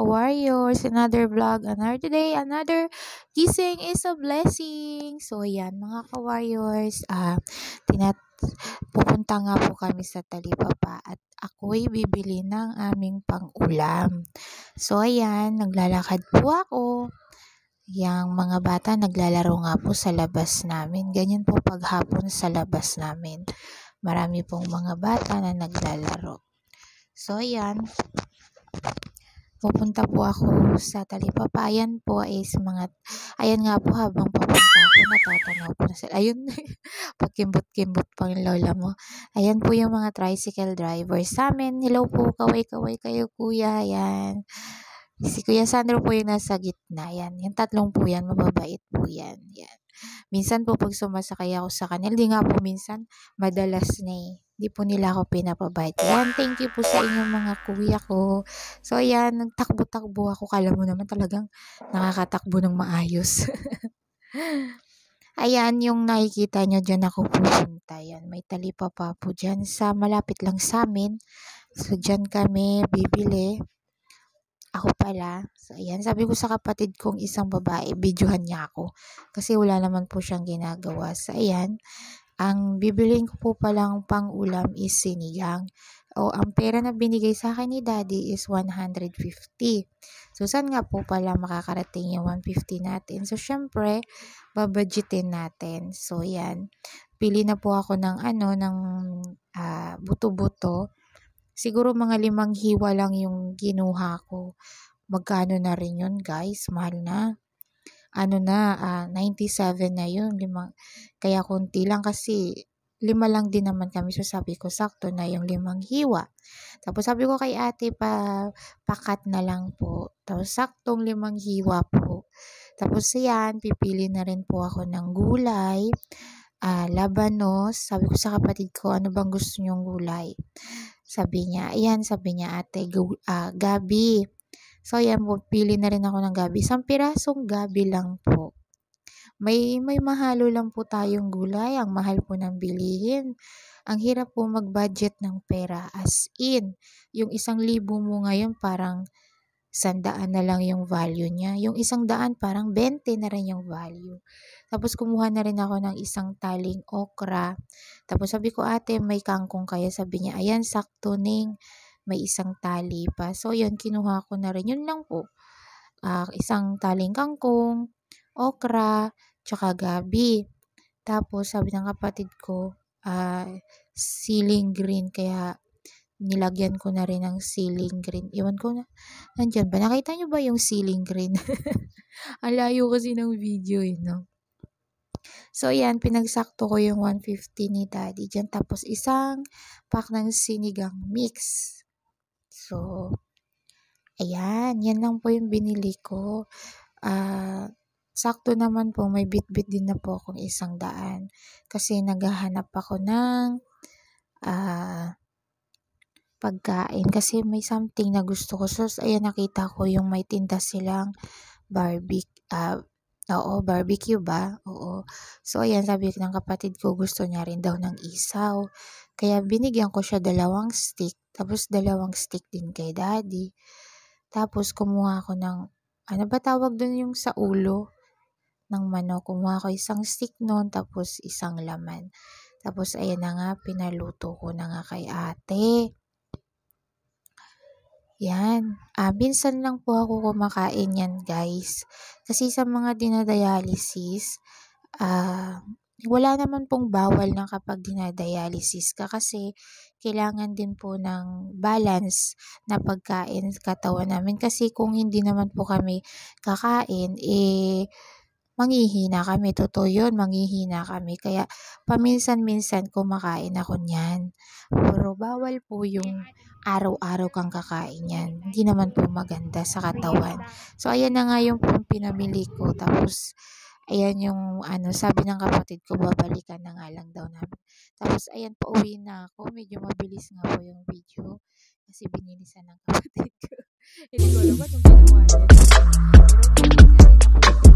ka-warriors, another vlog, another day, another gising is a blessing. So ayan mga ka-warriors, pupunta nga po kami sa Talipapa at ako'y bibili ng aming pang-ulam. So ayan, naglalakad po ako. Yang mga bata naglalaro nga po sa labas namin. Ganyan po paghapon sa labas namin. Marami pong mga bata na naglalaro. So ayan, pupunta po ako sa Talipapa. Ayan po is ayan nga po habang papunta ako, natatanaw ko na sila. Ayun, pagkimbot-kimbot pang lola mo. Ayan po yung mga tricycle drivers sa amin. Hello po, kaway-kaway kayo kuya. Ayan. Si Kuya Sandro po yung nasa gitna. Yan. Yung tatlong po yan. Mababait po yan. Yan. Minsan po pag sumasakay ako sa kanila, di nga po minsan madalas na Di po nila ako pinapabait. Yan. Thank you po sa inyong mga kuya ko. So yan. Nagtakbo-takbo ako. Kala mo naman talagang nakakatakbo ng maayos. Ayan. Yung nakikita nyo dyan ako pupunta. Yan. May Talipapa po dyan. Malapit lang sa amin. So dyan kami bibili. Ako pala. So, ayan. Sabi ko sa kapatid kong isang babae, videohan niya ako. Kasi wala naman po siyang ginagawa. So, ayan. Ang bibiliin ko po palang pang-ulam is sinigang. O, ang pera na binigay sa akin ni Daddy is 150. So, saan nga po pala makakarating yung 150 natin? So, syempre, babudgetin natin. So, ayan. Pili na po ako ng buto-buto. Siguro mga 5 hiwa lang yung ginuha ko. Magkano na rin yun, guys? Mahal na. 97 na yun. Kaya konti lang kasi 5 lang din naman kami. So sabi ko, sakto na yung 5 hiwa. Tapos sabi ko kay ate, pakat na lang po. Tapos saktong 5 hiwa po. Tapos yan, pipili na rin po ako ng gulay. Labanos. Sabi ko sa kapatid ko, ano bang gusto niyong gulay? Sabi niya, ate, gabi. So, ayan po, pili na rin ako ng gabi. 1 pirasong gabi lang po. May mahalo lang po tayong gulay. Ang mahal po ng bilihin. Ang hirap po mag-budget ng pera. As in, yung 1,000 mo ngayon parang 100 na lang yung value niya. Yung 100 parang 20 na rin yung value. Tapos kumuha na rin ako ng 1 taling okra. Tapos sabi ko, ate, may kangkong kaya? Sabi niya, ayan, sakto ning may 1 tali pa. So yun, kinuha ko na rin. Yun lang po. 1 taling kangkong, okra, tsaka gabi. Tapos sabi ng kapatid ko, ceiling green. Kaya nilagyan ko na rin ng ceiling green. Iwan ko na. Nandyan ba? Nakita nyo ba yung ceiling green? Ang layo kasi ng video no? So, yan. Pinagsakto ko yung 150 ni Daddy dyan. Tapos, 1 pack ng sinigang mix. So, ayan. Yan lang po yung binili ko. Sakto naman po. May bit-bit din na po akong 100. Kasi naghahanap ako ng pagkain. Kasi may something na gusto ko. So, ayan, nakita ko yung may tinda silang barbecue ba? Oo. So, ayan, sabi ko ng kapatid ko, gusto niya rin daw ng isaw. Kaya binigyan ko siya 2 stick. Tapos 2 stick din kay Daddy. Tapos kumuha ko ng, ano ba tawag doon yung sa ulo ng manok? Kumuha ko 1 stick noon, tapos 1 laman. Tapos, ayan na nga, pinaluto ko na nga kay ate. Yan. Minsan lang po ako kumakain yan, guys. Kasi sa mga dinadialysis, wala naman pong bawal na kapag dinadialysis ka kasi kailangan din po ng balance na pagkain sa katawan namin. Kasi kung hindi naman po kami kakain, manghihina kami. Totoo yun, manghihina kami. Kaya paminsan-minsan kumakain ako niyan. Pero bawal po yung araw-araw kang kakain yan. Hindi naman po maganda sa katawan. So, ayan na nga yung pinamili ko. Tapos, ayan yung sabi ng kapatid ko, babalikan na nga lang daw namin. Tapos, ayan, pauwi na ako. Medyo mabilis nga po yung video. Kasi binilisan ng kapatid ko. Hindi ko alam ba itong ginawa niya. Pero hindi nga rin ako